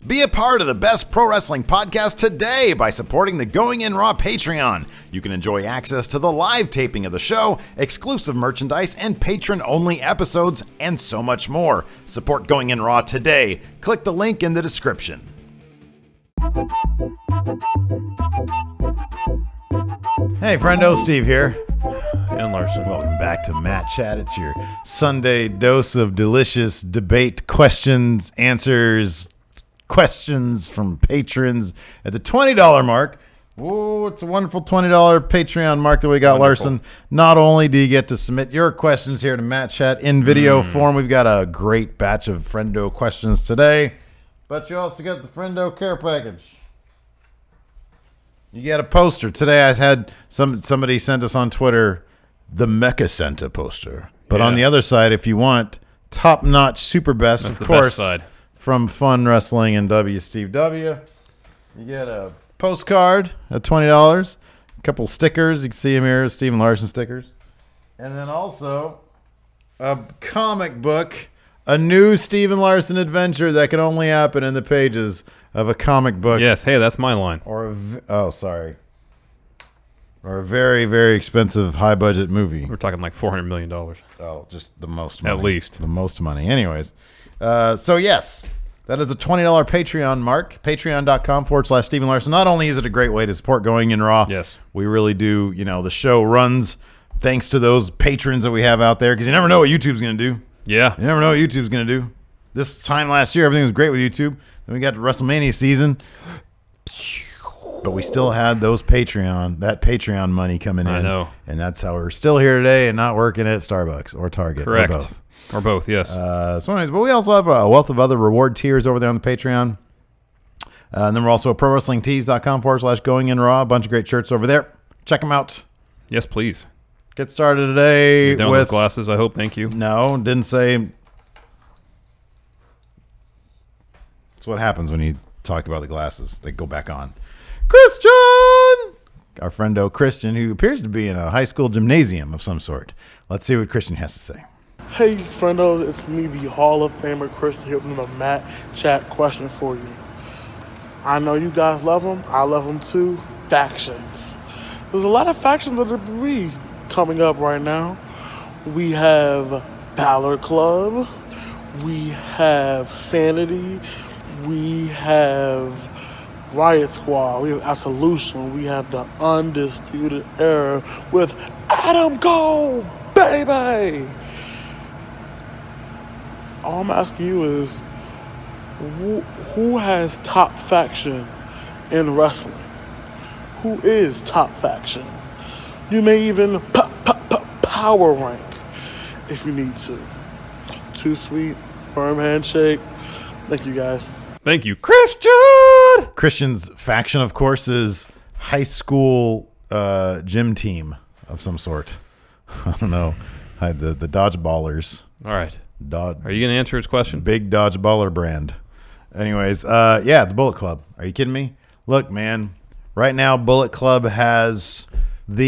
Be a part of the best pro wrestling podcast today by supporting the Going In Raw Patreon. You can enjoy access to the live taping of the show, exclusive merchandise, and patron-only episodes, and so much more. Support Going In Raw today. Click the link in the description. Hey, friendo, Steve here. And Larson. Welcome back to Matt Chat. It's your Sunday dose of delicious debate, questions, answers, questions from patrons at the $20 mark. Whoa, it's a wonderful $20 Patreon mark that we got, wonderful. Larson. Not only do you get to submit your questions here to Matt Chat in video form, we've got a great batch of friendo questions today, but you also get the friendo care package. You get a poster. Today I had somebody sent us on Twitter the Mecha Santa poster. But on the other side, if you want top-notch super best, that's of course, best from Fun Wrestling and W Steve W, you get a postcard at $20, a couple stickers. You can see them here, Steve and Larson stickers. And then also a comic book, a new Steve and Larson adventure that can only happen in the pages of a comic book. Yes, hey, that's my line. Or a very, very expensive, high-budget movie. We're talking like $400 million. Oh, just the most money. At least. The most money. Anyways. So, yes, that is a $20 Patreon mark. Patreon.com/Stephen Larson. Not only is it a great way to support Going In Raw. Yes. We really do. You know, the show runs thanks to those patrons that we have out there, because you never know what YouTube's going to do. Yeah. You never know what YouTube's going to do. This time last year, everything was great with YouTube. Then we got to WrestleMania season. But we still had that Patreon money coming in. I know. And that's how we're still here today and not working at Starbucks or Target. Correct. Or both. Or both, yes. So anyways, but we also have a wealth of other reward tiers over there on the Patreon. And then we're also at ProWrestlingTees.com/Going In Raw. A bunch of great shirts over there. Check them out. Yes, please. Get started today You're down with with glasses, I hope. Thank you. No, didn't say. That's what happens when you talk about the glasses. They go back on. Christian! Our friendo Christian, who appears to be in a high school gymnasium of some sort. Let's see what Christian has to say. Hey, friendos, it's me, the Hall of Famer Christian, here with a Matt Chat question for you. I know you guys love them. I love them too. Factions. There's a lot of factions that are coming up right now. We have Balor Club. We have Sanity. We have Riot Squad. We have Absolution. We have the Undisputed Era with Adam Cole, baby! All I'm asking you is, who has top faction in wrestling? Who is top faction? You may even power rank if you need to. Too sweet, firm handshake. Thank you, guys. Thank you, Christian! Christian's faction, of course, is high school gym team of some sort. I don't know. The Dodgeballers. All right. Are you going to answer his question? Big Dodgeballer brand. Anyways, yeah, it's Bullet Club. Are you kidding me? Look, man, right now Bullet Club has what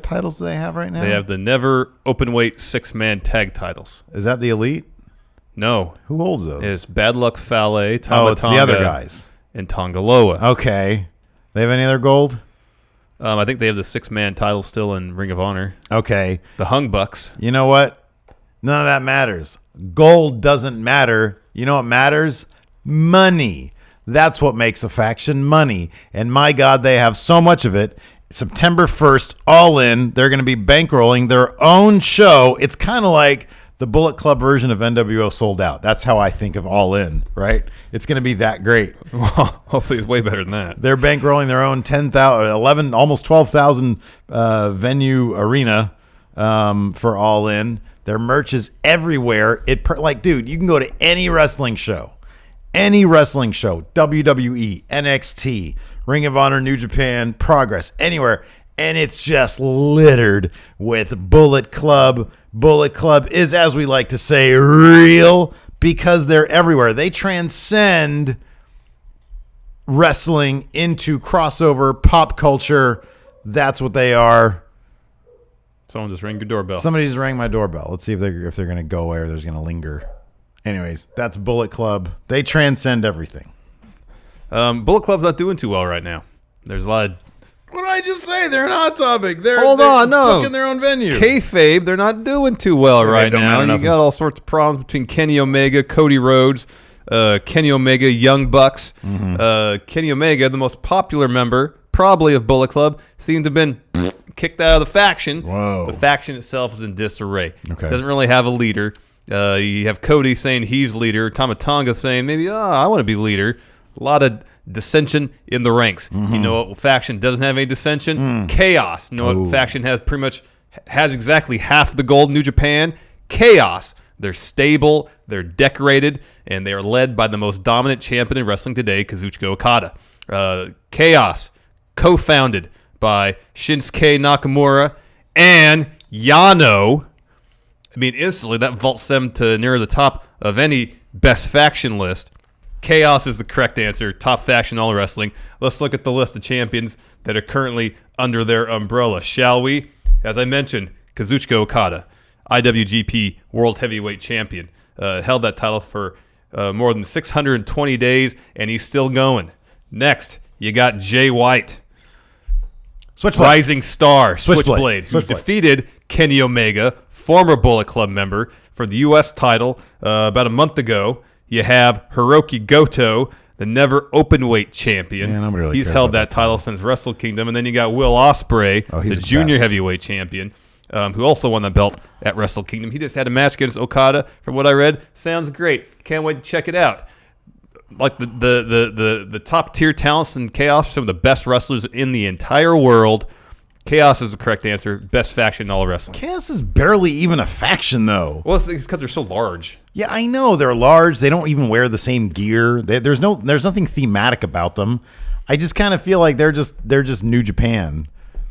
titles do they have right now? They have the never openweight 6-man tag titles. Is that the Elite? No. Who holds those? It's Bad Luck Fale, Oh, it's the other guys. And Tongaloa. Okay. They have any other gold? I think they have the 6-man title still in Ring of Honor. Okay. The Hung Bucks. You know what? None of that matters. Gold doesn't matter. You know what matters? Money. That's what makes a faction money. And my God, they have so much of it. September 1st, All In. They're going to be bankrolling their own show. It's kind of like the Bullet Club version of NWO Sold Out. That's how I think of All In, right? It's going to be that great. Well, hopefully it's way better than that. They're bankrolling their own 10,000, 11, almost 12,000 venue arena for All In. Their merch is everywhere. Dude, you can go to any wrestling show, WWE, NXT, Ring of Honor, New Japan, Progress, anywhere, and it's just littered with Bullet Club. Bullet Club is, as we like to say, real because they're everywhere. They transcend wrestling into crossover pop culture. That's what they are. Someone just rang your doorbell. Somebody just rang my doorbell. Let's see if they're going to go away or they're just going to linger. Anyways, that's Bullet Club. They transcend everything. Bullet Club's not doing too well right now. There's a lot of... What did I just say? They're an Hot Topic. They're booking their own venue. Kayfabe, they're not doing too well right now. You got all sorts of problems between Kenny Omega, Cody Rhodes, Kenny Omega, Young Bucks. Kenny Omega, the most popular member, probably of Bullet Club, seems to have been kicked out of the faction. Whoa. The faction itself is in disarray. Okay. Doesn't really have a leader. You have Cody saying he's leader. Tama Tonga saying maybe, I want to be leader. A lot of dissension in the ranks. You know what faction doesn't have any dissension? Chaos. You know what faction has exactly half the gold in New Japan? Chaos. They're stable, they're decorated, and they are led by the most dominant champion in wrestling today, Kazuchika Okada. Chaos, co-founded by Shinsuke Nakamura and Yano. I mean, instantly that vaults them to near the top of any best faction list. Chaos is the correct answer. Top faction all wrestling. Let's look at the list of champions that are currently under their umbrella, shall we? As I mentioned, Kazuchika Okada, IWGP World Heavyweight Champion. Held that title for more than 620 days, and he's still going. Next, you got Jay White. Switchblade. Rising star, Switchblade, who defeated Kenny Omega, former Bullet Club member, for the U.S. title about a month ago. You have Hiroki Goto, the never openweight champion. Yeah, nobody really He's cares held about that title since Wrestle Kingdom. And then you got Will Ospreay, he's the the junior best. heavyweight champion, who also won the belt at Wrestle Kingdom. He just had a match against Okada. From what I read, sounds great. Can't wait to check it out. Like the top tier talents in Chaos are some of the best wrestlers in the entire world. Chaos is the correct answer. Best faction in all of wrestling. Chaos is barely even a faction, though. Well, it's because they're so large. Yeah, I know they're large. They don't even wear the same gear. There's nothing thematic about them. I just kind of feel like they're just New Japan.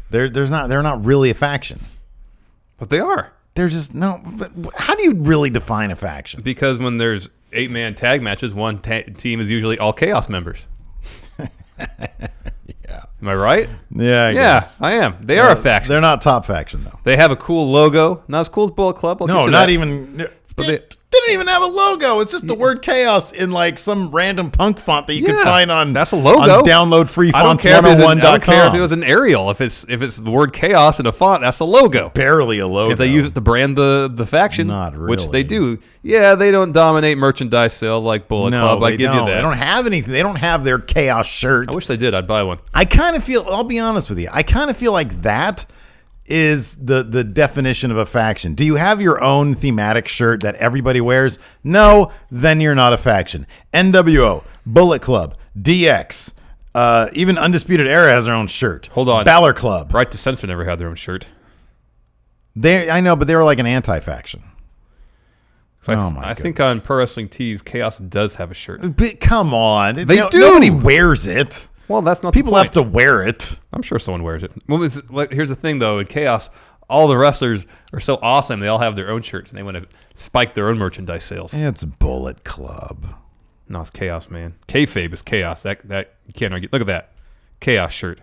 They're not really a faction. But they are. They're just no. But how do you really define a faction? Because when there's 8-man tag matches, one team is usually all Chaos members. Yeah. Am I right? Yeah, I guess. I am. They are a faction. They're not top faction though. They have a cool logo. Not as cool as Bullet Club. I'll No, get you not that. even. They don't even have a logo. It's just the word chaos in like some random punk font that you can find on. That's a logo. On downloadfreefonts101.com. I don't care if it was an Arial. If it's the word chaos in a font, that's a logo. Barely a logo. If they use it to brand the faction, Not really. which they do. Yeah, they don't dominate merchandise sale like Bullet Club. I give you that. They don't have anything. They don't have their chaos shirt. I wish they did. I'd buy one. I kind of feel. I'll be honest with you. I kind of feel like that is the definition of a faction. Do you have your own thematic shirt that everybody wears? No, then you're not a faction. NWO, Bullet Club, DX, even Undisputed Era has their own shirt. Hold on. Balor Club. Right to Censor never had their own shirt. I know, but they were like an anti-faction. I think on Pro Wrestling Tees, Chaos does have a shirt. But come on. They do. Nobody wears it. Well, that's not People the point. have to wear it. I'm sure someone wears it. Well, here's the thing, though. In Chaos, all the wrestlers are so awesome. They all have their own shirts, and they want to spike their own merchandise sales. It's Bullet Club. No, it's Chaos, man. Kayfabe is Chaos. That you can't argue. Look at that. Chaos shirt.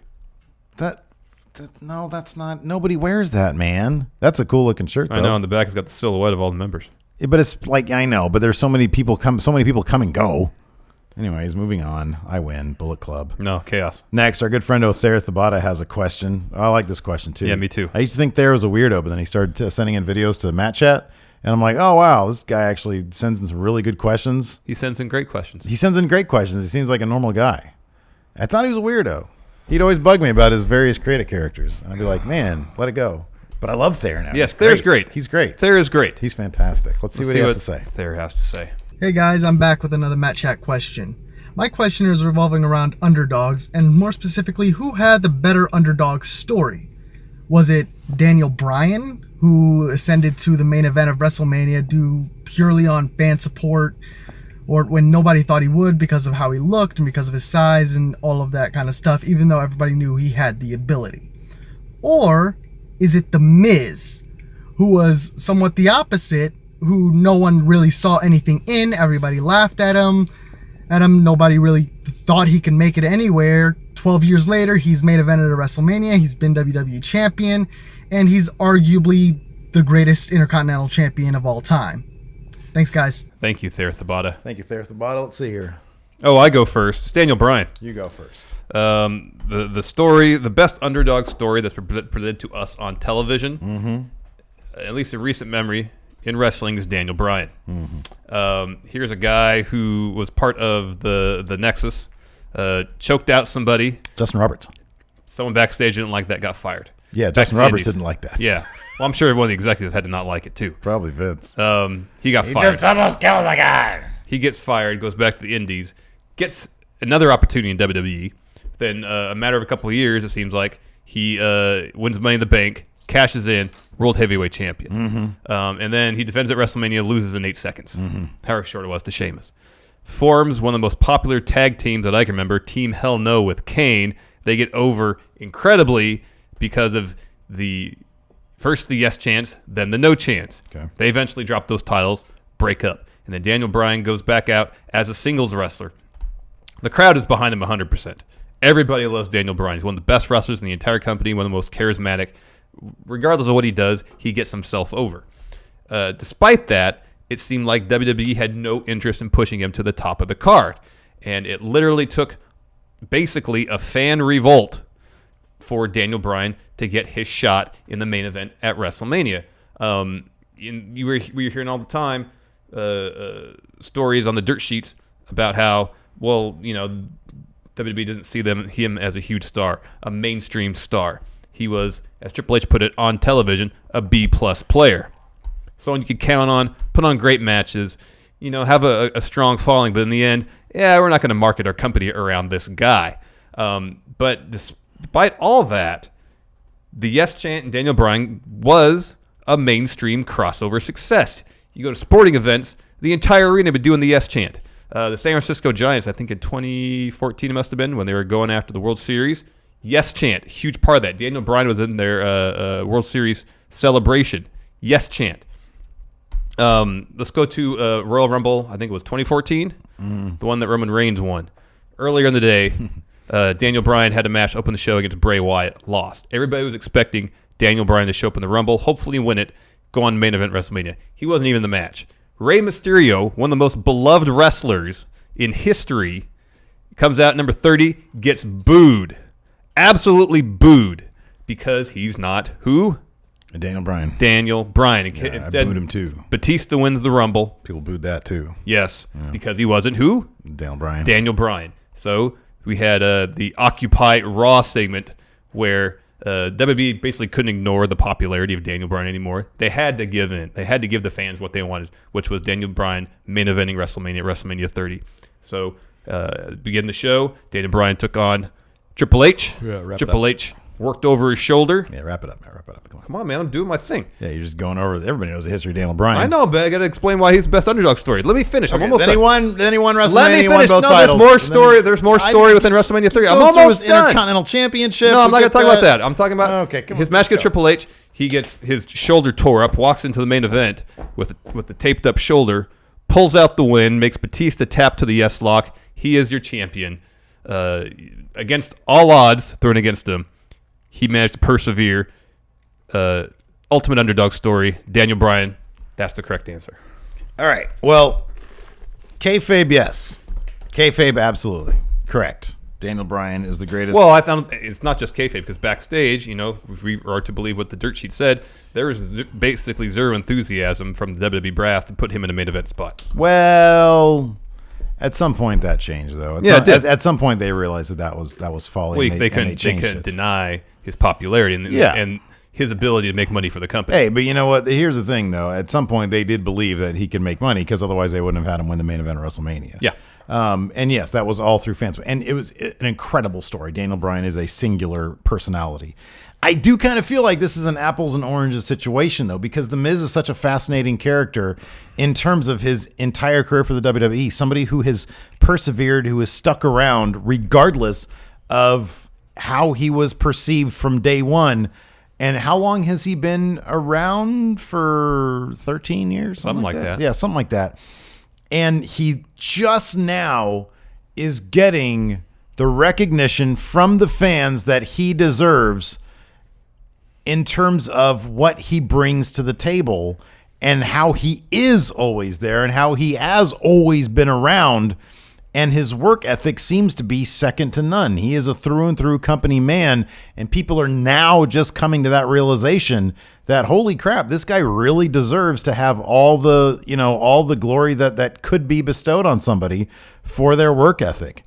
No, that's not. Nobody wears that, man. That's a cool looking shirt, though. I know. On the back, it's got the silhouette of all the members. Yeah, but it's like, I know, but there's so many people come and go. Anyways, moving on. I win. Bullet Club. No, Chaos. Next, our good friend Othair Thabata has a question. I like this question, too. Yeah, me too. I used to think Thair was a weirdo, but then he started sending in videos to Matt Chat, and I'm like, oh, wow, this guy actually sends in some really good questions. He sends in great questions. He sends in great questions. He seems like a normal guy. I thought he was a weirdo. He'd always bug me about his various creative characters. And I'd be like, man, let it go. But I love Thair now. Yes, Thair's great. He's great. Thair is great. He's fantastic. Let's see what he has to say. Thair has to say. Hey guys, I'm back with another Matt Chat question. My question is revolving around underdogs, and more specifically, who had the better underdog story? Was it Daniel Bryan, who ascended to the main event of WrestleMania due purely on fan support, or when nobody thought he would because of how he looked and because of his size and all of that kind of stuff, even though everybody knew he had the ability? Or is it The Miz, who was somewhat the opposite, who no one really saw anything in, everybody laughed at him, nobody really thought he could make it anywhere. 12 years later, he's main evented at WrestleMania, he's been WWE champion, and he's arguably the greatest Intercontinental champion of all time. Thanks, guys. Thank you, Thayer Thabata. Thank you, Thayer Thabata. Let's see here. Oh, I go first. It's Daniel Bryan. You go first. The story, the best underdog story that's presented to us on television, at least in recent memory, in wrestling, is Daniel Bryan. Here's a guy who was part of the Nexus, choked out somebody. Justin Roberts. Someone backstage didn't like that, got fired. Yeah, Justin Roberts didn't like that. Yeah. Well, I'm sure one of the executives had to not like it, too. Probably Vince. He got fired. Just almost killed the guy. He gets fired, goes back to the Indies, gets another opportunity in WWE. Then a matter of a couple of years, it seems like, he wins Money in the Bank, cashes in, World Heavyweight Champion. And then he defends at WrestleMania, loses in 8 seconds. However short it was to Sheamus. Forms one of the most popular tag teams that I can remember, Team Hell No with Kane. They get over incredibly because of first the yes chance, then the no chance. Okay. They eventually drop those titles, break up. And then Daniel Bryan goes back out as a singles wrestler. The crowd is behind him 100%. Everybody loves Daniel Bryan. He's one of the best wrestlers in the entire company, one of the most charismatic. Regardless of what he does, he gets himself over. Despite that, it seemed like WWE had no interest in pushing him to the top of the card. And it literally took basically a fan revolt for Daniel Bryan to get his shot in the main event at WrestleMania. We were hearing all the time stories on the dirt sheets about how, WWE doesn't see him as a huge star, a mainstream star. He was, as Triple H put it on television, a B-plus player. Someone you could count on, put on great matches, have a strong following, but in the end, we're not going to market our company around this guy. But despite all that, the yes chant in Daniel Bryan was a mainstream crossover success. You go to sporting events, the entire arena would be doing the yes chant. The San Francisco Giants, I think in 2014 it must have been, when they were going after the World Series, yes chant, huge part of that. Daniel Bryan was in their World Series celebration, yes chant. Let's go to Royal Rumble, I think it was 2014, the one that Roman Reigns won. Earlier in the day, Daniel Bryan had a match, open the show against Bray Wyatt, lost. Everybody was expecting Daniel Bryan to show up in the Rumble, hopefully win it, go on main event WrestleMania. He wasn't even in the match. Rey Mysterio, one of the most beloved wrestlers in history, comes out number 30, gets booed. Absolutely booed. Because he's not who? Daniel Bryan. Daniel Bryan. I booed him too. Batista wins the Rumble. People booed that too. Yes, because he wasn't who? Daniel Bryan. Daniel Bryan. So we had the Occupy Raw segment where WWE basically couldn't ignore the popularity of Daniel Bryan anymore. They had to give in. They had to give the fans what they wanted, which was Daniel Bryan main eventing WrestleMania 30. So begin the show. Daniel Bryan took on Triple H. Triple H worked over his shoulder. Yeah, wrap it up, man. Come on, man. I'm doing my thing. Yeah, you're just going over. Everybody knows the history of Daniel Bryan. I know, but I got to explain why he's the best underdog story. Let me finish. I'm almost done. Then he won WrestleMania. Let me finish. Won both titles. There's more story within WrestleMania 30. I'm almost done. Intercontinental Championship. No, I'm not going to talk about that. I'm talking about his match against go. Triple H. He gets his shoulder tore up, walks into the main event with the taped up shoulder, pulls out the win, makes Batista tap to the yes lock. He is your champion. Against all odds thrown against him, he managed to persevere. Ultimate underdog story. Daniel Bryan. That's the correct answer. All right. Well, kayfabe, yes. Kayfabe, absolutely. Correct. Daniel Bryan is the greatest. Well, I found it's not just kayfabe, because backstage, if we are to believe what the dirt sheet said, there was basically zero enthusiasm from the WWE brass to put him in a main event spot. Well, at some point that changed, though. At some point they realized that was folly. Well, they couldn't deny his popularity and his ability to make money for the company. Hey, but you know what? Here's the thing, though. At some point, they did believe that he could make money, because otherwise they wouldn't have had him win the main event of WrestleMania. Yeah. And yes, that was all through fans. And it was an incredible story. Daniel Bryan is a singular personality. I do kind of feel like this is an apples and oranges situation, though, because The Miz is such a fascinating character in terms of his entire career for the WWE. Somebody who has persevered, who has stuck around regardless of how he was perceived from day one. And how long has he been around? For 13 years? Something like that. Yeah, something like that. And he just now is getting the recognition from the fans that he deserves in terms of what he brings to the table. and how he is always there and how he has always been around. And his work ethic seems to be second to none. He is a through and through company man, and people are now just coming to that realization that, holy crap, this guy really deserves to have all the glory that could be bestowed on somebody for their work ethic.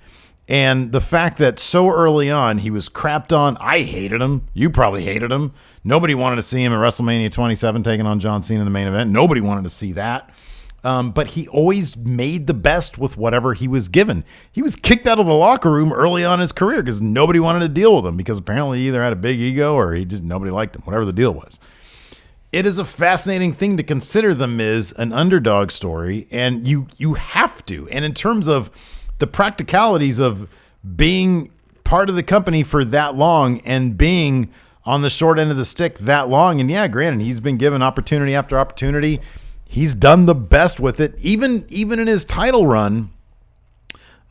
And the fact that so early on he was crapped on, I hated him. You probably hated him. Nobody wanted to see him at WrestleMania 27 taking on John Cena in the main event. Nobody wanted to see that. But he always made the best with whatever he was given. He was kicked out of the locker room early on in his career because nobody wanted to deal with him, because apparently he either had a big ego or nobody liked him, whatever the deal was. It is a fascinating thing to consider The Miz an underdog story, and you have to. And in terms of the practicalities of being part of the company for that long and being on the short end of the stick that long, and yeah, granted, he's been given opportunity after opportunity. He's done the best with it, even in his title run.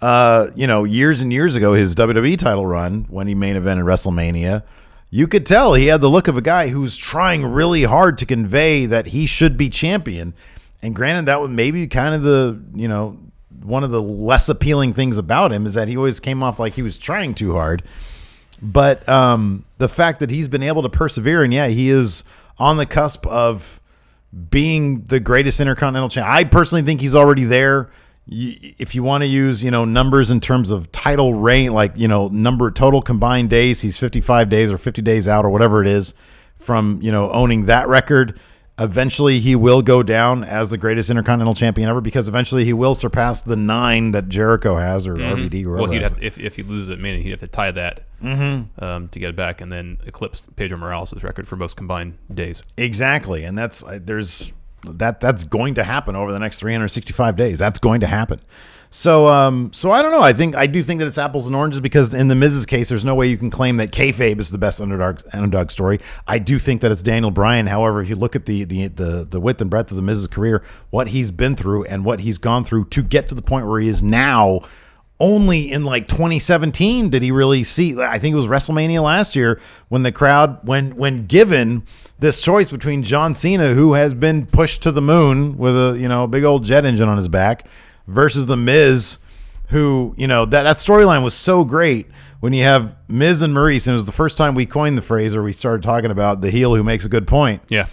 Years and years ago, his WWE title run when he main evented WrestleMania, you could tell he had the look of a guy who's trying really hard to convey that he should be champion. And granted, that was maybe kind of one of the less appealing things about him, is that he always came off like he was trying too hard. But the fact that he's been able to persevere, and yeah, he is on the cusp of being the greatest Intercontinental champion. I personally think he's already there. If you want to use, numbers in terms of title reign, like, number total combined days, he's 55 days or 50 days out or whatever it is from, owning that record. Eventually he will go down as the greatest Intercontinental champion ever, because eventually he will surpass the 9 that Jericho has, or RVD. Or well, he'd have to, if he loses at Mania, he'd have to tie that to get it back, and then eclipse Pedro Morales' record for most combined days. Exactly, and that's going to happen over the next 365 days. That's going to happen. So I don't know. I do think that it's apples and oranges, because in the Miz's case, there's no way you can claim that kayfabe is the best underdog story. I do think that it's Daniel Bryan. However, if you look at the width and breadth of the Miz's career, what he's been through and what he's gone through to get to the point where he is now, only in like 2017 did he really see. I think it was WrestleMania last year when the crowd, when given this choice between John Cena, who has been pushed to the moon with a big old jet engine on his back, versus the Miz, who, that storyline was so great when you have Miz and Maurice, and it was the first time we coined the phrase, or we started talking about the heel who makes a good point. Yeah.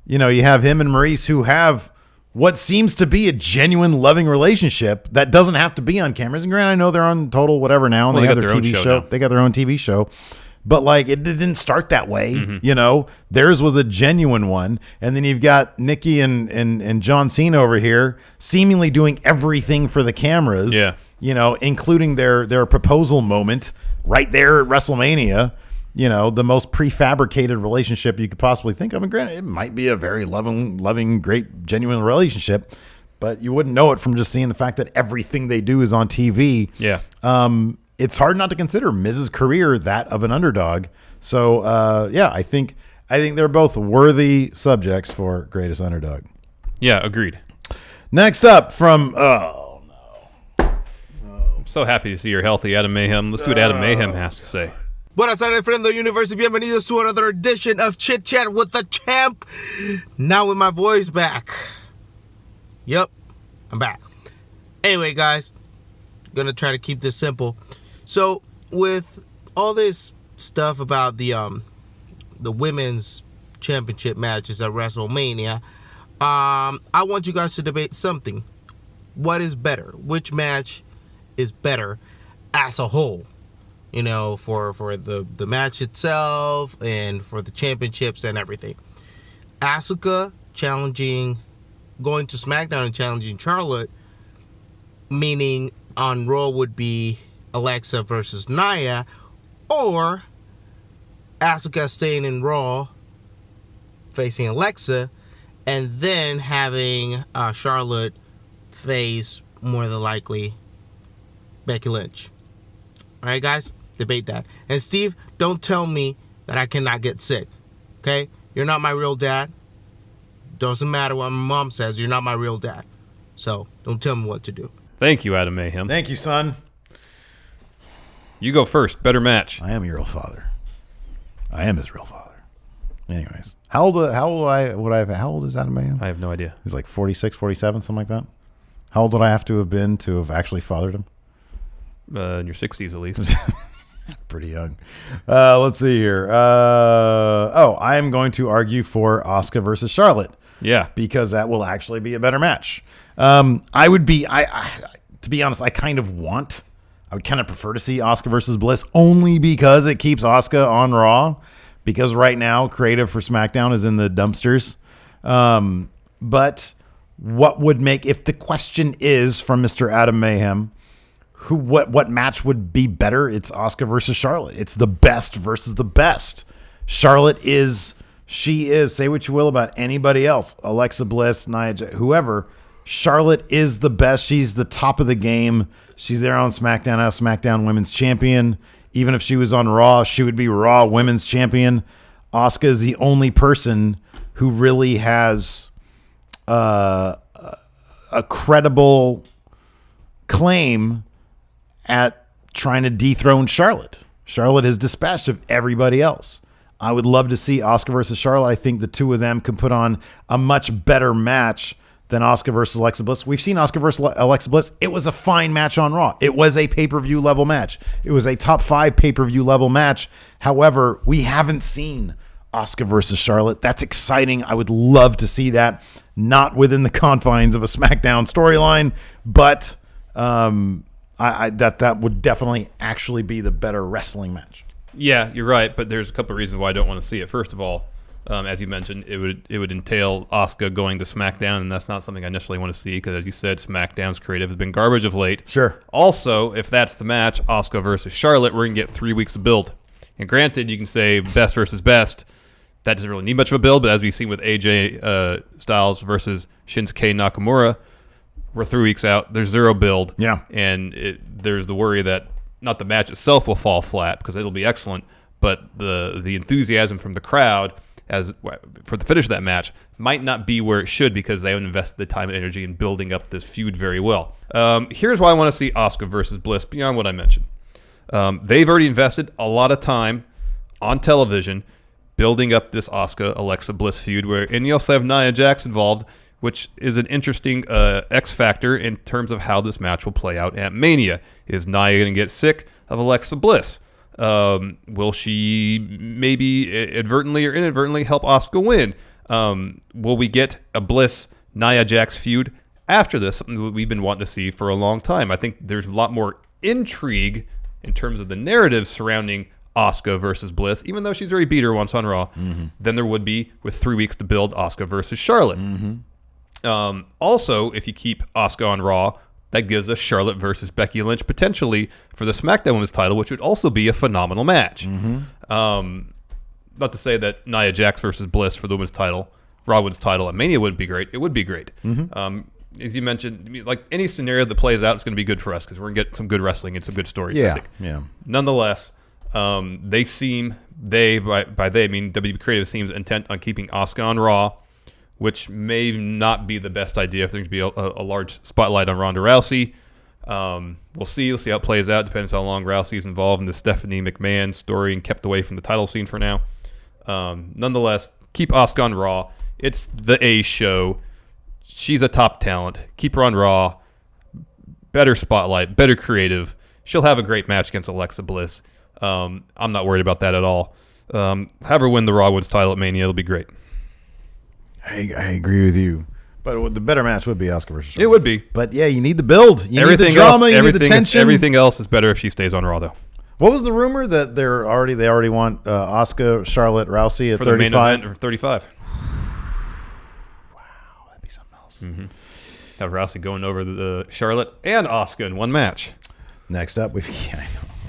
You have him and Maurice, who have what seems to be a genuine loving relationship that doesn't have to be on cameras. And granted, I know they're on Total whatever now, and they have their TV show. They got their own TV show. But like, it didn't start that way, Theirs was a genuine one, and then you've got Nikki and John Cena over here, seemingly doing everything for the cameras. Yeah, including their proposal moment right there at WrestleMania. The most prefabricated relationship you could possibly think of. And granted, it might be a very loving, great, genuine relationship, but you wouldn't know it from just seeing the fact that everything they do is on TV. Yeah. It's hard not to consider Miz's career that of an underdog. So, I think they're both worthy subjects for greatest underdog. Yeah, agreed. Next up from, I'm so happy to see you're healthy, Adam Mayhem. Let's see what Adam Mayhem has to say. Buenas tardes, friend of the universe. Bienvenidos to another edition of Chit Chat with the Champ. Now with my voice back. Yep, I'm back. Anyway, guys, gonna try to keep this simple. So, with all this stuff about the women's championship matches at WrestleMania, I want you guys to debate something. What is better? Which match is better as a whole? For the match itself and for the championships and everything. ASUKA going to SmackDown and challenging Charlotte, meaning on Raw would be Alexa versus Nia, or Asuka staying in Raw facing Alexa, and then having Charlotte face, more than likely, Becky Lynch. Alright, guys? Debate that. And Steve, don't tell me that I cannot get sick. Okay? You're not my real dad. Doesn't matter what my mom says, you're not my real dad. So, don't tell me what to do. Thank you, Adam Mayhem. Thank you, son. You go first. Better match. I am your real father. I am his real father. Anyways, how old is Adam Mayhem? I have no idea. He's like 46, 47, something like that. How old would I have to have been to have actually fathered him? In your 60s at least. Pretty young. Let's see here. I am going to argue for Asuka versus Charlotte. Yeah, because that will actually be a better match. To be honest, I would kind of prefer to see Asuka versus Bliss only because it keeps Asuka on Raw. Because right now, creative for SmackDown is in the dumpsters. But what would make, if the question is from Mr. Adam Mayhem, what match would be better? It's Asuka versus Charlotte. It's the best versus the best. Charlotte is, say what you will about anybody else, Alexa Bliss, Nia Jax, whoever. Charlotte is the best. She's the top of the game. She's there on SmackDown as SmackDown Women's Champion. Even if she was on Raw, she would be Raw Women's Champion. Asuka is the only person who really has a credible claim at trying to dethrone Charlotte. Charlotte has dispatched of everybody else. I would love to see Asuka versus Charlotte. I think the two of them can put on a much better match than Asuka versus Alexa Bliss. We've seen Asuka versus Alexa Bliss. It was a fine match on Raw. It was a pay-per-view level match. It was a top 5 pay-per-view level match. However, we haven't seen Asuka versus Charlotte. That's exciting. I would love to see that. Not within the confines of a SmackDown storyline, but that would definitely actually be the better wrestling match. Yeah, you're right, but there's a couple of reasons why I don't want to see it. First of all, as you mentioned, it would entail Asuka going to SmackDown, and that's not something I necessarily want to see because, as you said, SmackDown's creative has been garbage of late. Sure. Also, if that's the match, Asuka versus Charlotte, we're going to get 3 weeks of build. And granted, you can say best versus best. That doesn't really need much of a build, but as we've seen with AJ Styles versus Shinsuke Nakamura, we're 3 weeks out. There's zero build. Yeah. And there's the worry that not the match itself will fall flat because it'll be excellent, but the enthusiasm from the crowd for the finish of that match might not be where it should because they haven't invested the time and energy in building up this feud very well. Here's why I want to see Asuka versus Bliss beyond what I mentioned. They've already invested a lot of time on television building up this Asuka-Alexa Bliss feud, and you also have Nia Jax involved, which is an interesting X factor in terms of how this match will play out at Mania. Is Nia going to get sick of Alexa Bliss? Will she maybe advertently or inadvertently help Asuka win? Will we get a Bliss-Nia Jax feud after this? Something that we've been wanting to see for a long time. I think there's a lot more intrigue in terms of the narrative surrounding Asuka versus Bliss, even though she's already beat her once on Raw, than there would be with 3 weeks to build Asuka versus Charlotte. Also, if you keep Asuka on Raw, that gives us Charlotte versus Becky Lynch potentially for the SmackDown Women's title, which would also be a phenomenal match. Not to say that Nia Jax versus Bliss for the women's title, Raw Women's title at Mania wouldn't be great. It would be great. As you mentioned, like any scenario that plays out is going to be good for us because we're going to get some good wrestling and some good stories. I think. Yeah. Nonetheless, by they I mean WWE Creative seems intent on keeping Asuka on Raw, which may not be the best idea if there's going to be a large spotlight on Ronda Rousey. We'll see. We'll see how it plays out. Depends how long Rousey's involved in the Stephanie McMahon story and kept away from the title scene for now. Nonetheless, keep Asuka on Raw. It's the A show. She's a top talent. Keep her on Raw. Better spotlight, better creative. She'll have a great match against Alexa Bliss. I'm not worried about that at all. Have her win the Raw Women's title at Mania. It'll be great. I agree with you. But the better match would be Asuka versus Charlotte. It would be. But yeah, you need the build. You need the else, drama. You need the tension. Everything else is better if she stays on Raw, though. What was the rumor that they already want Asuka, Charlotte, Rousey at for 35? The main event for 35. Wow, that'd be something else. Have Rousey going over the Charlotte and Asuka in one match. Next up, I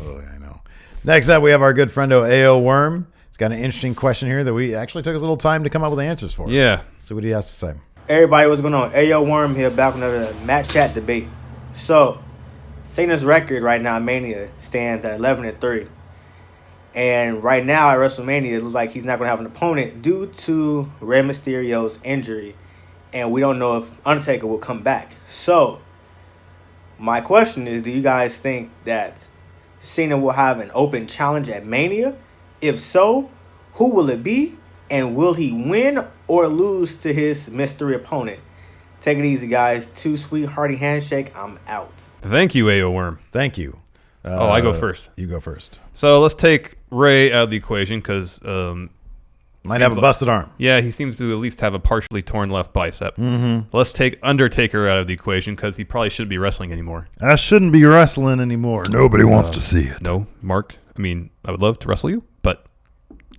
know. Next up, we have our good friend AO Worm. He's got an interesting question here that we actually took us a little time to come up with answers for. Yeah. Let's see what he has to say. Everybody, what's going on? AO Worm here, back with another Matt Chat debate. So, Cena's record right now, Mania, stands at 11-3. And right now at WrestleMania, it looks like he's not going to have an opponent due to Rey Mysterio's injury. And we don't know if Undertaker will come back. So, my question is, do you guys think that Cena will have an open challenge at Mania? If so, who will it be? And will he win or lose to his mystery opponent? Take it easy, guys. Too sweet, hearty handshake. I'm out. Thank you, AO Worm. Thank you. I go first. You go first. So let's take Ray out of the equation because might have a busted arm. Yeah, he seems to at least have a partially torn left bicep. Mm-hmm. Let's take Undertaker out of the equation because he probably shouldn't be wrestling anymore. I shouldn't be wrestling anymore. Nobody wants to see it. No, Mark. I mean, I would love to wrestle you, but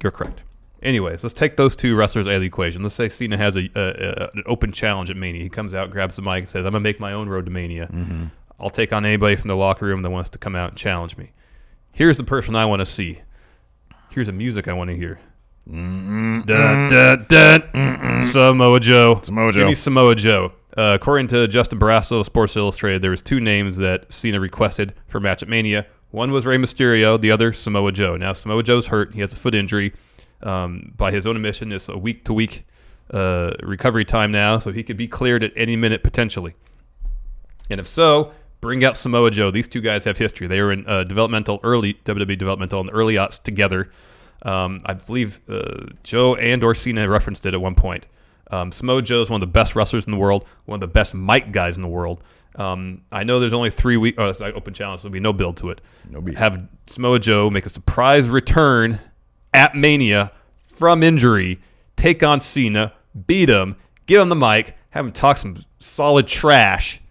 you're correct. Anyways, let's take those two wrestlers out of the equation. Let's say Cena has an open challenge at Mania. He comes out, grabs the mic, and says, I'm going to make my own road to Mania. Mm-hmm. I'll take on anybody from the locker room that wants to come out and challenge me. Here's the person I want to see. Here's the music I want to hear. Samoa Joe. Samoa Joe. Give me Samoa Joe. According to Justin Barrasso of Sports Illustrated, there was two names that Cena requested for a match at Mania. One was Rey Mysterio, the other Samoa Joe. Now, Samoa Joe's hurt. He has a foot injury. By his own admission, it's a week-to-week recovery time now, so he could be cleared at any minute potentially. And if so, bring out Samoa Joe. These two guys have history. They were in WWE developmental in the early aughts together. I believe Joe and or Cena referenced it at one point. Samoa Joe is one of the best wrestlers in the world, one of the best mic guys in the world. I know there's only 3 weeks. Oh, it's like open challenge. There'll be no build to it. Have Samoa Joe make a surprise return at Mania from injury, take on Cena, beat him, get on the mic, have him talk some solid trash,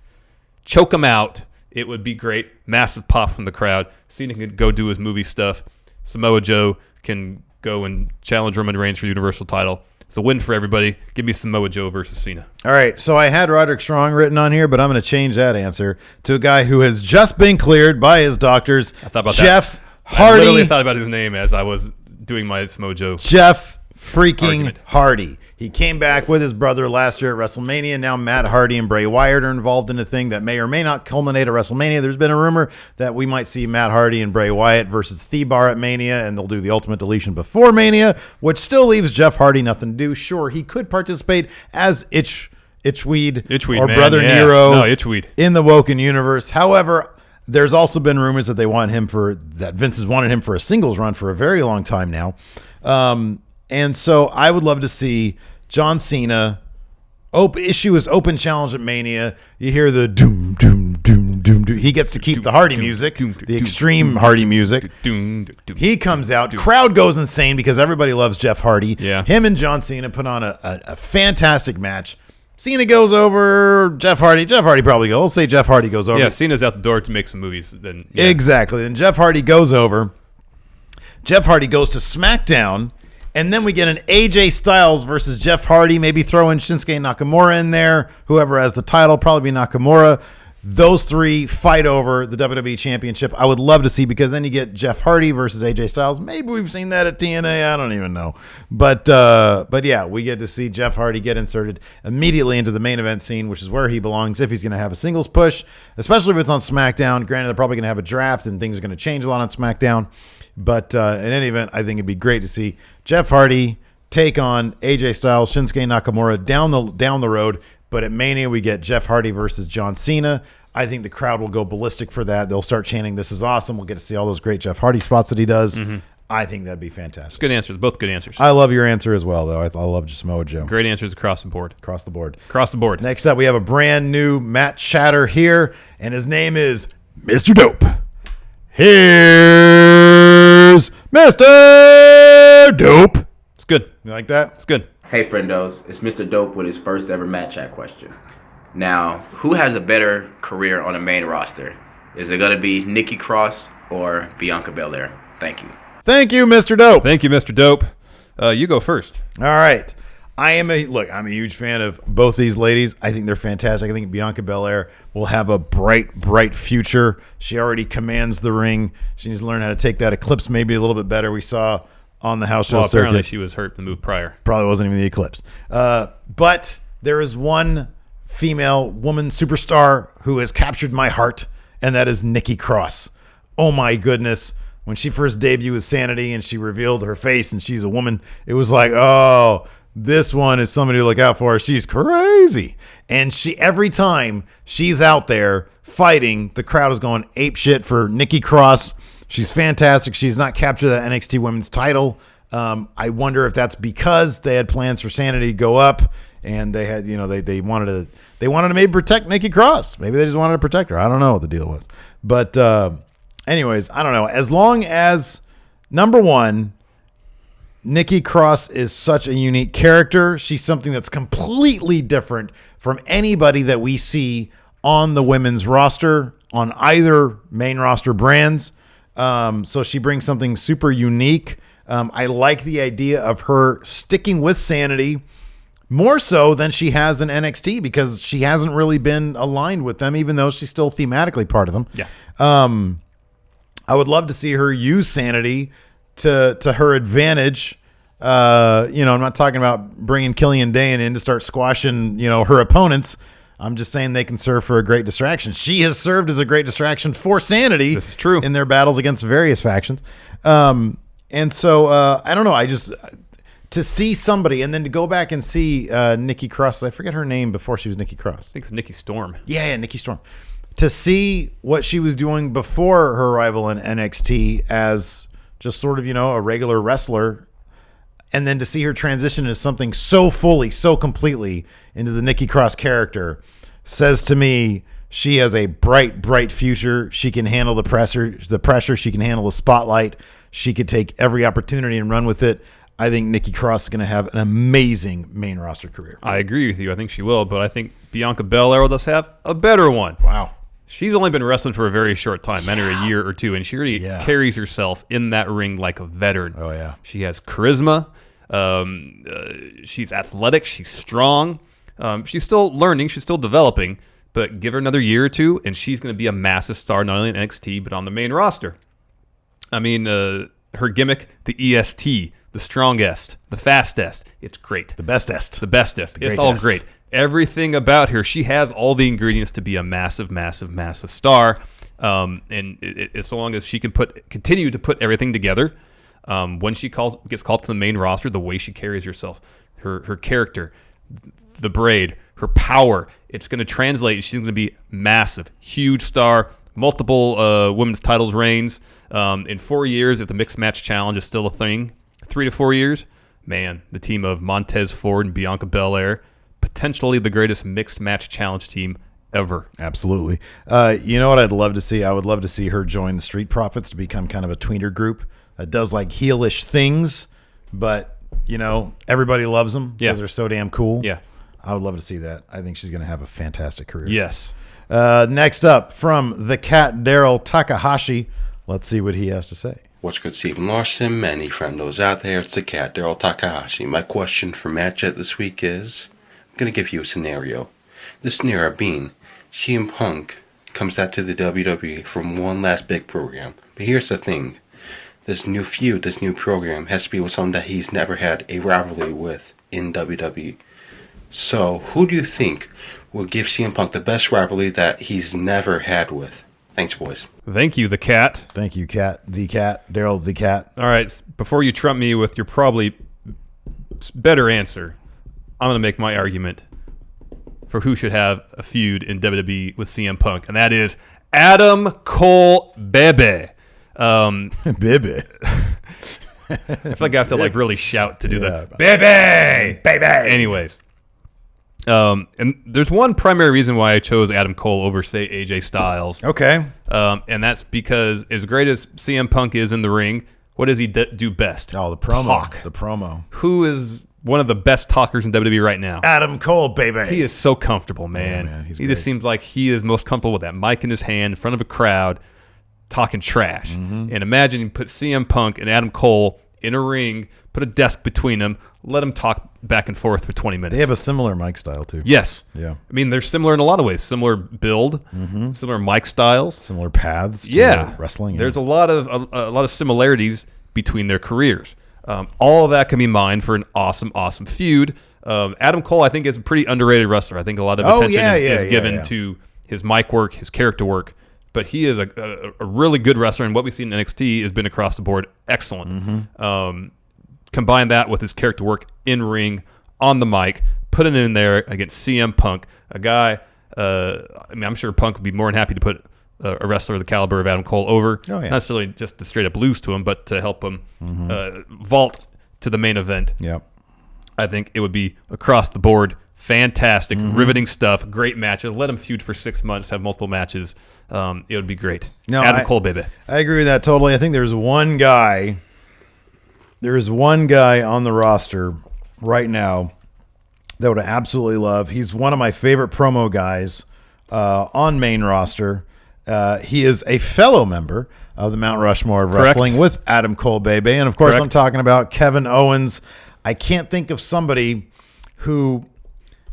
choke him out. It would be great. Massive pop from the crowd. Cena can go do his movie stuff. Samoa Joe can go and challenge Roman Reigns for the Universal title. It's a win for everybody. Give me Samoa Joe versus Cena. All right, so I had Roderick Strong written on here, but I'm going to change that answer to a guy who has just been cleared by his doctors. I thought about Jeff that. Hardy. I literally thought about his name as I was doing my Samoa Joe. Jeff freaking argument. Hardy. He came back with his brother last year at WrestleMania. Now Matt Hardy and Bray Wyatt are involved in a thing that may or may not culminate at WrestleMania. There's been a rumor that we might see Matt Hardy and Bray Wyatt versus Thebar at Mania, and they'll do the Ultimate Deletion before Mania, which still leaves Jeff Hardy nothing to do. Sure, he could participate as Itchweed or man. Brother Yeah. Nero No, Itchweed. in the Woken universe. However, there's also been rumors that that Vince has wanted him for a singles run for a very long time now. And so I would love to see John Cena issue his open challenge at Mania. You hear the doom, doom, doom, doom, doom. He gets to keep the Hardy music, the extreme Hardy music. He comes out. Crowd goes insane because everybody loves Jeff Hardy. Yeah. Him and John Cena put on a fantastic match. Cena goes over. Jeff Hardy probably goes. Let's say Jeff Hardy goes over. Yeah, Cena's out the door to make some movies. Then yeah. Exactly. Then Jeff Hardy goes over. Jeff Hardy goes to SmackDown, and then we get an AJ Styles versus Jeff Hardy. Maybe throw in Shinsuke Nakamura in there. Whoever has the title, probably be Nakamura. Those three fight over the WWE Championship. I would love to see, because then you get Jeff Hardy versus AJ Styles. Maybe we've seen that at TNA. I don't even know. But yeah, we get to see Jeff Hardy get inserted immediately into the main event scene, which is where he belongs if he's going to have a singles push, especially if it's on SmackDown. Granted, they're probably going to have a draft and things are going to change a lot on SmackDown. But in any event, I think it'd be great to see Jeff Hardy take on AJ Styles, Shinsuke Nakamura down the road. But at Mania, we get Jeff Hardy versus John Cena. I think the crowd will go ballistic for that. They'll start chanting, "This is awesome." We'll get to see all those great Jeff Hardy spots that he does. Mm-hmm. I think that'd be fantastic. Good answers. Both good answers. I love your answer as well, though. I love Samoa Joe. Great answers across the board. Across the board. Across the board. Next up, we have a brand new Matt Chatter here, and his name is Mr. Dope. Here's Mr. Dope. It's good. You like that? It's good. Hey friendos, it's Mr. Dope with his first ever Matt Chat question. Now, who has a better career on the main roster? Is it going to be Nikki Cross or Bianca Belair? Thank you. Thank you, Mr. Dope. Thank you, Mr. Dope. You go first. All right. I'm a huge fan of both these ladies. I think they're fantastic. I think Bianca Belair will have a bright future. She already commands the ring. She needs to learn how to take that Eclipse maybe a little bit better. We saw on the house show circuit. Apparently she was hurt in the move prior. Probably wasn't even the Eclipse. But there is one female woman superstar who has captured my heart, and that is Nikki Cross. Oh my goodness. When she first debuted with Sanity and she revealed her face and she's a woman, it was like, oh, this one is somebody to look out for. She's crazy. And every time she's out there fighting, the crowd is going ape shit for Nikki Cross. She's fantastic. She's not captured that NXT Women's title I wonder if that's because they had plans for Sanity to go up, and they had, they wanted to maybe protect Nikki Cross. Maybe they just wanted to protect her. I don't know what the deal was. But anyways, I don't know. As long as, number one, Nikki Cross is such a unique character. She's something that's completely different from anybody that we see on the women's roster, on either main roster brands. So she brings something super unique. I like the idea of her sticking with Sanity more so than she has in NXT, because she hasn't really been aligned with them, even though she's still thematically part of them. Yeah. I would love to see her use Sanity to her advantage. I'm not talking about bringing Killian Dane in to start squashing, her opponents. I'm just saying they can serve for a great distraction. She has served as a great distraction for Sanity. This is true. In their battles against various factions. And so I don't know. To see somebody and then to go back and see Nikki Cross. I forget her name before she was Nikki Cross. I think it's Nikki Storm. Yeah, Nikki Storm. To see what she was doing before her arrival in NXT as just sort of, a regular wrestler, and then to see her transition into something so fully, so completely into the Nikki Cross character says to me she has a bright, bright future. She can handle the pressure. She can handle the spotlight. She could take every opportunity and run with it. I think Nikki Cross is going to have an amazing main roster career. I agree with you. I think she will, but I think Bianca Belair will just have a better one. Wow. She's only been wrestling for a very short time, maybe a year or two, and she already carries herself in that ring like a veteran. Oh, yeah. She has charisma. She's athletic. She's strong. She's still learning. She's still developing, but give her another year or two, and she's going to be a massive star, not only in NXT, but on the main roster. I mean, her gimmick, the EST, the strongest, the fastest, it's great. The bestest. The bestest. It's all great. Everything about her, she has all the ingredients to be a massive, massive, massive star. And so long as she can continue to put everything together, when she gets called to the main roster, the way she carries herself, her character, the braid, her power, it's going to translate. She's going to be massive, huge star, multiple women's titles reigns. In 4 years, if the mixed match challenge is still a thing, 3 to 4 years, man, the team of Montez Ford and Bianca Belair, potentially the greatest mixed match challenge team ever. Absolutely. You know what I'd love to see? I would love to see her join the Street Profits to become kind of a tweener group that does like heelish things, but everybody loves them because they're so damn cool. Yeah. I would love to see that. I think she's going to have a fantastic career. Yes. Next up, from the cat Daryl Takahashi, let's see what he has to say. What's good, Stephen Larson? Many friendos out there. It's the cat Daryl Takahashi. My question for Match Chat this week is, I'm going to give you a scenario. The scenario being, CM Punk comes out to the WWE from one last big program. But here's the thing. This new feud, this new program, has to be with someone that he's never had a rivalry with in WWE. So, who do you think will give CM Punk the best rivalry that he's never had with? Thanks, boys. Thank you, the cat. Thank you, cat. The cat. Daryl, the cat. All right, before you trump me with your probably better answer, I'm going to make my argument for who should have a feud in WWE with CM Punk, and that is Adam Cole Bebe. Bebe. I feel like I have to really shout to do the Bebe! Bebe! Anyways. And there's one primary reason why I chose Adam Cole over, say, AJ Styles. Okay. And that's because as great as CM Punk is in the ring, what does he do best? Oh, the promo. Talk. The promo. Who is one of the best talkers in WWE right now? Adam Cole, baby. He is so comfortable, man. Yeah, man, he just seems like he is most comfortable with that mic in his hand in front of a crowd talking trash. Mm-hmm. And imagine you put CM Punk and Adam Cole in a ring, put a desk between them, let them talk back and forth for 20 minutes. They have a similar mic style, too. Yes. Yeah. I mean, they're similar in a lot of ways. Similar build, similar mic styles. Similar paths to wrestling. There's a lot of similarities between their careers. All of that can be mined for an awesome, awesome feud. Adam Cole, I think, is a pretty underrated wrestler. I think a lot of attention is given to his mic work, his character work. But he is a really good wrestler, and what we've seen in NXT has been across the board excellent. Combine that with his character work in ring, on the mic, put it in there against CM Punk, a guy. I'm sure Punk would be more than happy to put a wrestler of the caliber of Adam Cole over. Not necessarily just to straight up lose to him, but to help him vault to the main event. Yep. I think it would be across the board fantastic, riveting stuff, great matches. Let them feud for 6 months, have multiple matches. It would be great. No, Adam Cole, baby. I agree with that totally. I think there's one guy. There is one guy on the roster right now that would absolutely love. He's one of my favorite promo guys on main roster. He is a fellow member of the Mount Rushmore of Wrestling with Adam Cole, baby. And, of course, I'm talking about Kevin Owens. I can't think of somebody who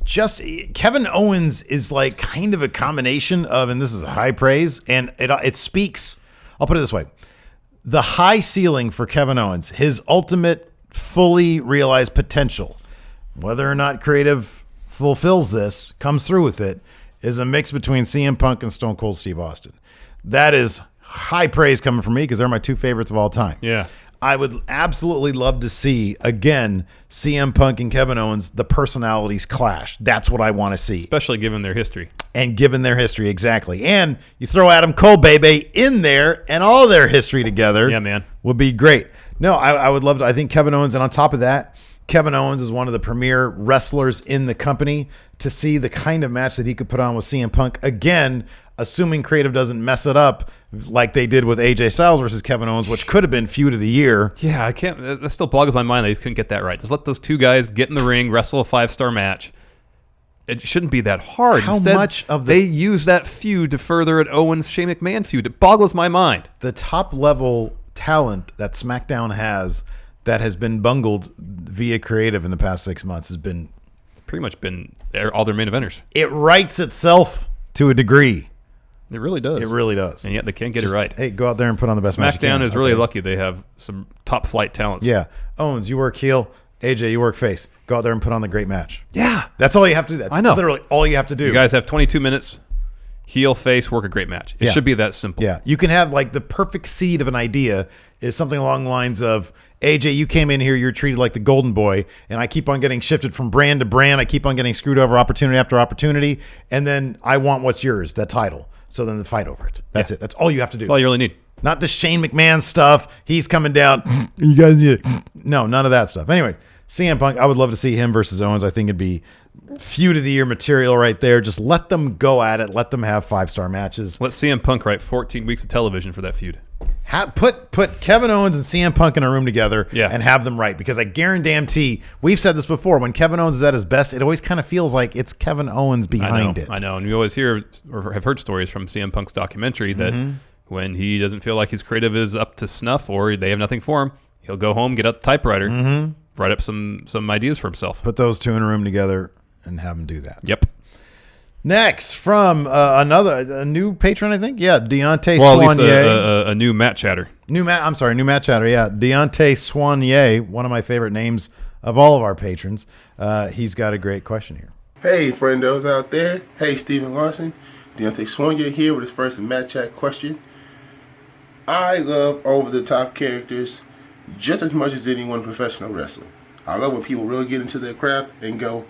just – Kevin Owens is like kind of a combination of – and this is high praise, and it speaks – I'll put it this way. The high ceiling for Kevin Owens, his ultimate fully realized potential, whether or not creative fulfills this, comes through with it, is a mix between CM Punk and Stone Cold Steve Austin. That is high praise coming from me because they're my two favorites of all time. Yeah. I would absolutely love to see, again, CM Punk and Kevin Owens, the personalities clash. That's what I want to see. Especially given their history. And given their history, exactly. And you throw Adam Cole, baby, in there and all their history together. Yeah, man. Would be great. No, I would love to. I think Kevin Owens, and on top of that, Kevin Owens is one of the premier wrestlers in the company. To see the kind of match that he could put on with CM Punk, again, assuming creative doesn't mess it up like they did with AJ Styles versus Kevin Owens, which could have been feud of the year. Yeah, I can't. That still boggles my mind that he couldn't get that right. Just let those two guys get in the ring, wrestle a 5-star match. It shouldn't be that hard. How Instead, much of they use that feud to further an Owens-Shane McMahon feud. It boggles my mind. The top-level talent that SmackDown has that has been bungled via creative in the past 6 months has been pretty much been all their main eventers. It writes itself to a degree. It really does. It really does. And yet they can't get it right. Hey, go out there and put on the best match you can. SmackDown is really lucky. They have some top flight talents. Yeah. Owens, you work heel. AJ, you work face. Go out there and put on the great match. Yeah. That's all you have to do. That's literally all you have to do. You guys have 22 minutes. Heel, face, work a great match. It should be that simple. Yeah. You can have like the perfect seed of an idea is something along the lines of, AJ, you came in here, you're treated like the golden boy, and I keep on getting shifted from brand to brand. I keep on getting screwed over opportunity after opportunity, and then I want what's yours, that title. So then the fight over it. That's it. That's all you have to do. That's all you really need. Not the Shane McMahon stuff. He's coming down. You guys need it. No, none of that stuff. Anyway, CM Punk, I would love to see him versus Owens. I think it'd be feud of the year material right there. Just let them go at it. Let them have 5-star matches. Let CM Punk write 14 weeks of television for that feud. Put Kevin Owens and CM Punk in a room together and have them right, because I guarantee, we've said this before, when Kevin Owens is at his best, it always kind of feels like it's Kevin Owens behind it. I know, and we always hear or have heard stories from CM Punk's documentary that when he doesn't feel like his creative is up to snuff or they have nothing for him, he'll go home, get out the typewriter, write up some ideas for himself. Put those two in a room together and have them do that. Yep. Next, from a new patron, I think. Yeah, Deontay Soignier. Soignier. A new Matt Chatter. New Matt Chatter, yeah. Deontay Soignier, one of my favorite names of all of our patrons. He's got a great question here. Hey, friendos out there. Hey, Stephen Larson. Deontay Soignier here with his first Matt Chat question. I love over-the-top characters just as much as anyone in professional wrestling. I love when people really get into their craft and go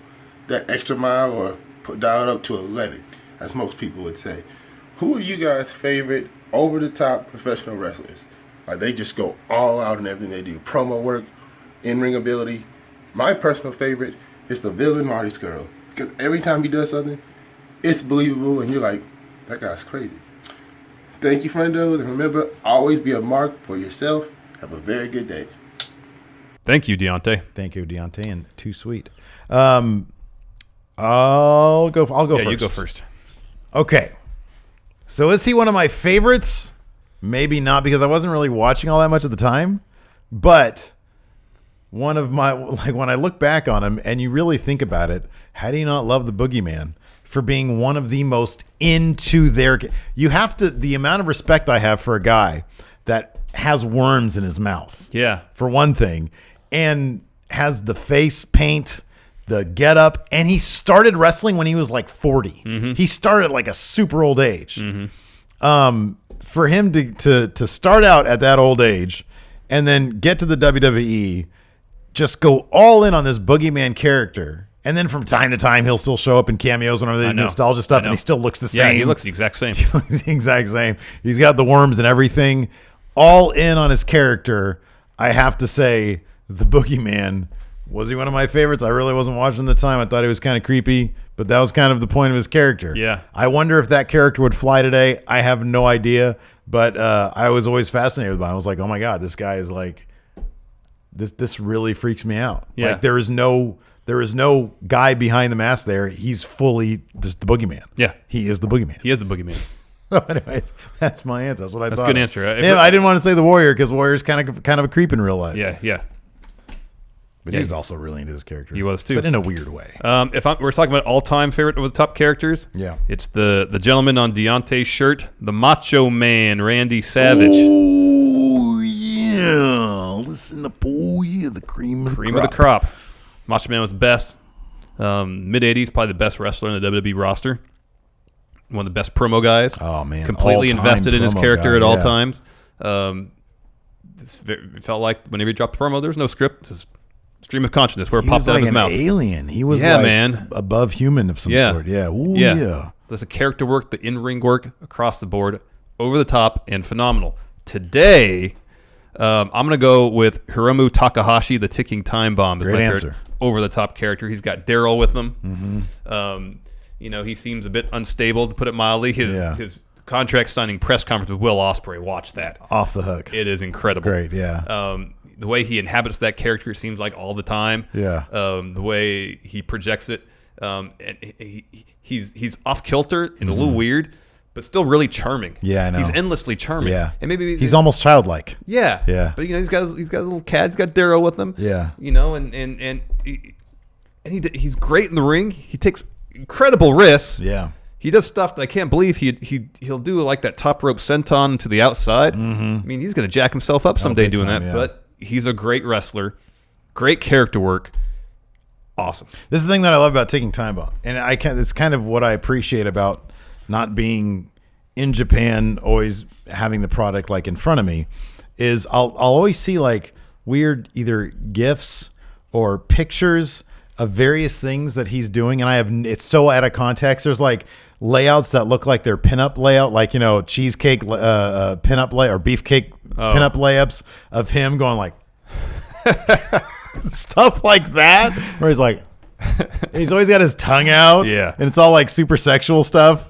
that extra mile or dial it up to 11, as most people would say. Who are you guys' favorite over-the-top professional wrestlers? Like, they just go all out in everything they do. Promo work, in-ring ability. My personal favorite is the villain Marty Scurll, because every time he does something, it's believable, and you're like, that guy's crazy. Thank you, friendos, and remember, always be a mark for yourself. Have a very good day. Thank you, Deontay. Thank you, Deontay, and too sweet. I'll go first. Yeah, you go first. Okay. So is he one of my favorites? Maybe not, because I wasn't really watching all that much at the time. But one of my, like, when I look back on him and you really think about it, how do you not love the Boogeyman for being one of the most into their, you have to, the amount of respect I have for a guy that has worms in his mouth. Yeah. For one thing, and has the face paint, the get up, and he started wrestling when he was like 40. He started at like a super old age. For him to start out at that old age and then get to the WWE, just go all in on this Boogeyman character, and then from time to time he'll still show up in cameos and other nostalgia stuff, and he still looks the same. Yeah, he looks the exact same. He looks the exact same. He's got the worms and everything. All in on his character. I have to say, the Boogeyman. Was he one of my favorites? I really wasn't watching the time. I thought he was kind of creepy, but that was kind of the point of his character. Yeah. I wonder if that character would fly today. I have no idea, but I was always fascinated by him. I was like, oh my God, this guy is like, this really freaks me out. Yeah. Like there is no guy behind the mask there. He's fully just the Boogeyman. Yeah. He is the Boogeyman. He is the Boogeyman. So anyways, that's my answer. That's what I thought. That's a good answer. Yeah, I didn't want to say the Warrior because Warrior's kind of a creep in real life. Yeah. But he was also really into his character. He was too, but in a weird way. We're talking about all-time favorite of the top characters, yeah, it's the gentleman on Deontay's shirt, the Macho Man, Randy Savage. Oh yeah, listen up, oh yeah, the cream of the crop. Macho Man was best. Mid '80s, probably the best wrestler in the WWE roster. One of the best promo guys. Oh man, completely all-time invested in his character guy, at all times. It felt like whenever he dropped a promo, there was no script. Just stream of consciousness where it popped out of his mouth. He was like an alien. He was man. above human of some sort. Yeah. Ooh, yeah. There's a character work, the in-ring work across the board, over the top and phenomenal. Today, I'm going to go with Hiromu Takahashi, the ticking time bomb. Great answer. Over the top character. He's got Daryl with him. Mm-hmm. He seems a bit unstable, to put it mildly. His contract signing press conference with Will Ospreay. Watch that. Off the hook. It is incredible. Great, yeah. The way he inhabits that character, it seems like all the time. Yeah. The way he projects it, and he's off kilter and a little weird, but still really charming. Yeah, I know. He's endlessly charming. Yeah. And maybe he's almost childlike. Yeah. Yeah. But he's got a little cat. He's got Daryl with him. Yeah. He's great in the ring. He takes incredible risks. Yeah. He does stuff that I can't believe he'll do, like that top rope senton to the outside. Mm-hmm. I mean, he's going to jack himself up someday doing that. Yeah. But he's a great wrestler, great character work, awesome. This is the thing that I love about Taking Time Bomb, and it's kind of what I appreciate about not being in Japan, always having the product like in front of me, is I'll always see like weird either GIFs or pictures of various things that he's doing, and it's so out of context. There's like layouts that look like they're pinup layout, like cheesecake pinup lay or beefcake pinup layups of him going like stuff like that, where he's like he's always got his tongue out, yeah, and it's all like super sexual stuff.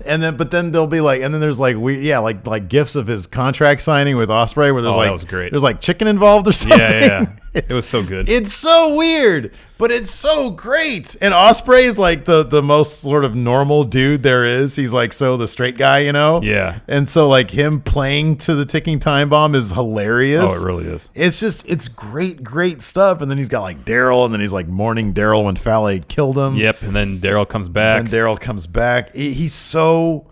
And then, but then there'll be like, and then there's like like gifs of his contract signing with Ospreay, where there's that was great. There's like chicken involved or something. Yeah. It was so good. It's so weird, but it's so great. And Ospreay is like the most sort of normal dude there is. He's like the straight guy, Yeah. And so like him playing to the ticking time bomb is hilarious. Oh, it really is. It's great stuff. And then he's got like Daryl, and then he's like mourning Daryl when Fale killed him. Yep. And then Daryl comes back. He's so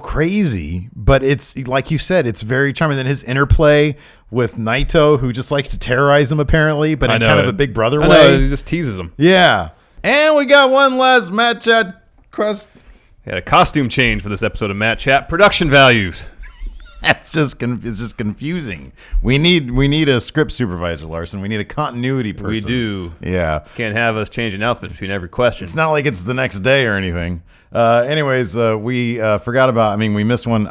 crazy, but it's like you said, it's very charming. Then his interplay with Naito, who just likes to terrorize him apparently, but in kind of a big brother way. He just teases him. Yeah. And we got one last Matt Chat crust. Had a costume change for this episode of Matt Chat. Production values. It's just confusing. We need a script supervisor, Larson. We need a continuity person. We do. Yeah. Can't have us changing outfits between every question. It's not like it's the next day or anything. Anyways, we forgot about. We missed one.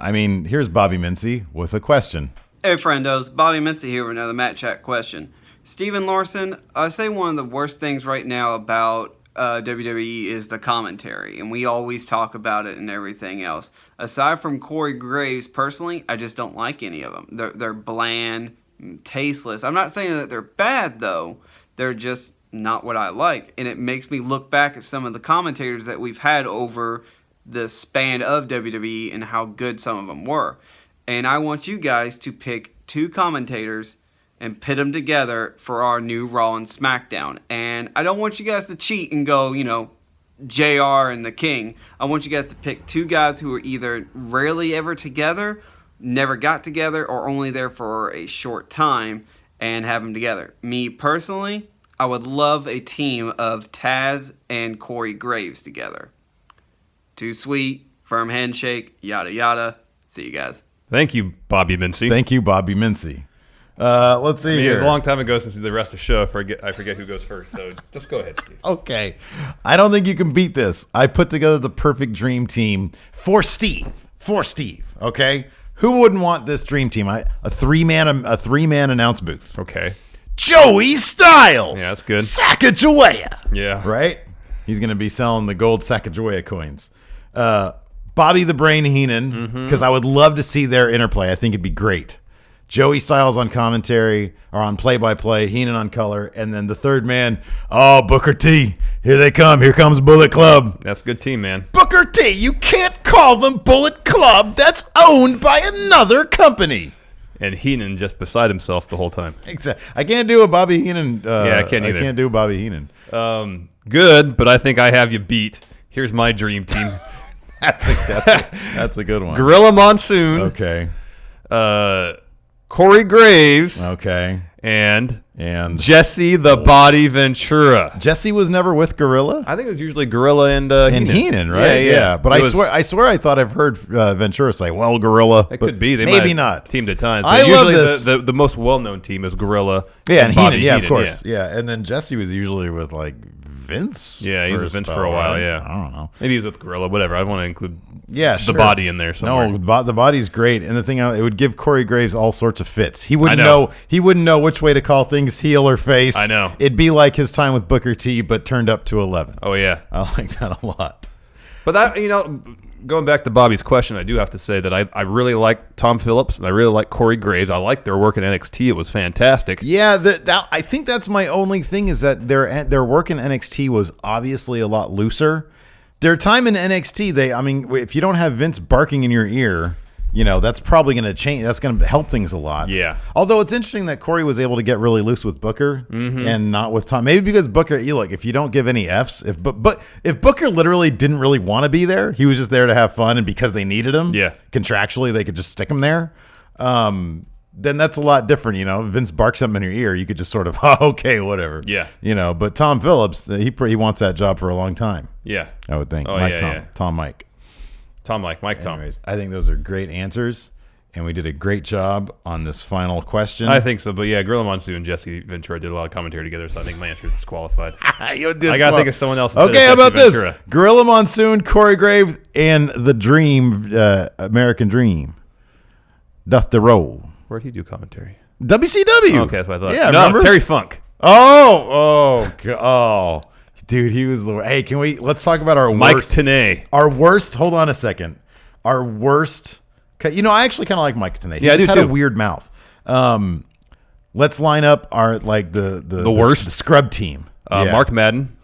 Here's Bobby Mincy with a question. Hey, friendos. Bobby Mincy here with another Matt Chat question. Steven Larson, I say one of the worst things right now about WWE is the commentary, and we always talk about it and everything else. Aside from Corey Graves, personally, I just don't like any of them. They're bland, tasteless. I'm not saying that they're bad, though. They're just not what I like, and it makes me look back at some of the commentators that we've had over the span of WWE and how good some of them were. And I want you guys to pick two commentators and pit them together for our new Raw and SmackDown. And I don't want you guys to cheat and go, JR and the King. I want you guys to pick two guys who are either rarely ever together, never got together, or only there for a short time, and have them together. Me personally, I would love a team of Taz and Corey Graves together. Too sweet, firm handshake, yada yada. See you guys. Thank you, Bobby Mincy. Thank you, Bobby Mincy. Let's see here. It was a long time ago since the rest of the show. I forget who goes first. So just go ahead, Steve. Okay. I don't think you can beat this. I put together the perfect dream team for Steve. Okay? Who wouldn't want this dream team? A three-man announce booth. Okay. Joey Styles. Yeah, that's good. Sacagawea. Yeah. Right? He's going to be selling the gold Sacagawea coins. Bobby the Brain Heenan, because I would love to see their interplay. I think it'd be great. Joey Styles on commentary or on play-by-play, Heenan on color, and then the third man, Booker T. Here they come. Here comes Bullet Club. That's a good team, man. Booker T. You can't call them Bullet Club. That's owned by another company. And Heenan just beside himself the whole time. Exactly. I can't do a Bobby Heenan. I can't either. I can't do Bobby Heenan. Good, but I think I have you beat. Here's my dream team. That's a good one. Gorilla Monsoon. Okay. Corey Graves. Okay. And Jesse the Body Ventura. Jesse was never with Gorilla? I think it was usually Gorilla and Heenan, right? Yeah. But I swear I thought I've heard Ventura say, well, Gorilla. It could be. They maybe might not. Teamed at times. I love this. The most well-known team is Gorilla. Yeah, and Bobby Heenan. Yeah, of course. Yeah. And then Jesse was usually with, like, Vince. Yeah, he was with Vince for a while, yeah. I don't know. Maybe he was with Gorilla, whatever. I want to include the Body in there somewhere. No, the Body's great. And the thing, it would give Corey Graves all sorts of fits. He wouldn't know which way to call things, heel or face. I know. It'd be like his time with Booker T, but turned up to 11. Oh, yeah. I like that a lot. But that, going back to Bobby's question, I do have to say that I really like Tom Phillips and I really like Corey Graves. I like their work in NXT. It was fantastic. Yeah, I think that's my only thing is that their work in NXT was obviously a lot looser. Their time in NXT, if you don't have Vince barking in your ear, that's probably going to change. That's going to help things a lot. Yeah. Although it's interesting that Corey was able to get really loose with Booker and not with Tom. Maybe because Booker, if you don't give any Fs, if Booker literally didn't really want to be there, he was just there to have fun, and because they needed him, contractually they could just stick him there. Then that's a lot different. Vince barks something in your ear, you could just sort of, okay, whatever. Yeah. But Tom Phillips, he wants that job for a long time. Yeah. I would think. Oh, Tom Mike. Anyways, I think those are great answers, and we did a great job on this final question. I think so, but yeah, Gorilla Monsoon and Jesse Ventura did a lot of commentary together, so I think my answer is disqualified. I got to think of someone else. Okay, how about this? Gorilla Monsoon, Corey Graves, and the Dream, American Dream, doth the roll. Where'd he do commentary? WCW. Okay, that's what I thought. Yeah, no, remember? Terry Funk. Oh. Dude, he was the worst. Hey, let's talk about our Mike worst. Tenay. Our worst, hold on a second. Our worst, I actually kind of like Mike Tenay. He I do had too. a weird mouth. Let's line up our, the worst? The scrub team. Mark Madden.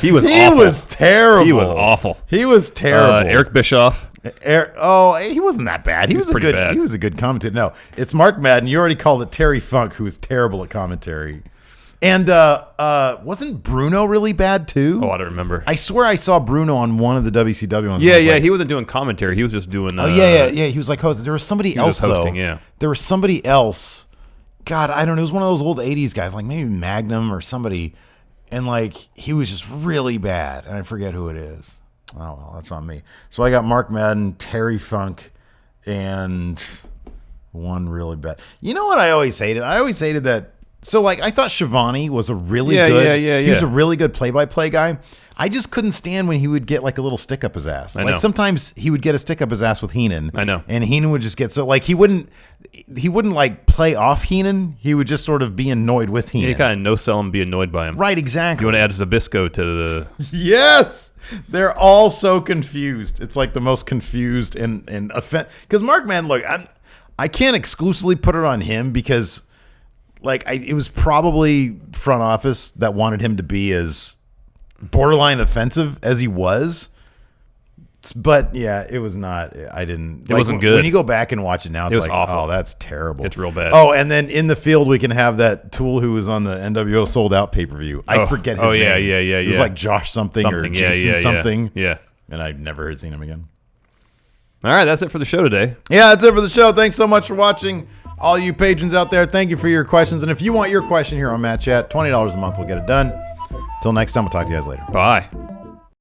He was terrible. He was awful. He was terrible. Eric Bischoff. He wasn't that bad. He was pretty bad. He was a good commentator. No, it's Mark Madden. You already called it Terry Funk, who was terrible at commentary. And wasn't Bruno really bad too? Oh, I don't remember. I swear I saw Bruno on one of the WCW ones. Yeah. He wasn't doing commentary. He was just doing. Yeah. He was like host. There was somebody else hosting, though. Yeah. There was somebody else. God, I don't know. It was one of those old '80s guys, like maybe Magnum or somebody, and he was just really bad. And I forget who it is. Oh well, that's on me. So I got Mark Madden, Terry Funk, and one really bad. You know what I always hated? I always hated that. So, I thought Shivani was a really good... He was a really good play-by-play guy. I just couldn't stand when he would get, a little stick up his ass. I know. Sometimes he would get a stick up his ass with Heenan. I know. And Heenan would just get... So, he wouldn't, play off Heenan. He would just sort of be annoyed with Heenan. You kind of no-sell him, be annoyed by him. Right, exactly. You want to add Zabisco to the... Yes! They're all so confused. It's the most confused and offend... Because Mark Madden, look, I can't exclusively put it on him because... it was probably front office that wanted him to be as borderline offensive as he was. But yeah, it was not. I didn't. It wasn't good. When you go back and watch it now, it's awful. Oh, that's terrible. It's real bad. Oh, and then in the field, we can have that Tool who was on the NWO Sold Out pay-per-view. I forget his name. Yeah. It was Josh something or Jason something. Yeah. And I've never seen him again. All right, that's it for the show today. Yeah, that's it for the show. Thanks so much for watching. All you patrons out there, thank you for your questions. And if you want your question here on Matt Chat, $20 a month will get it done. Till next time, we'll talk to you guys later. Bye.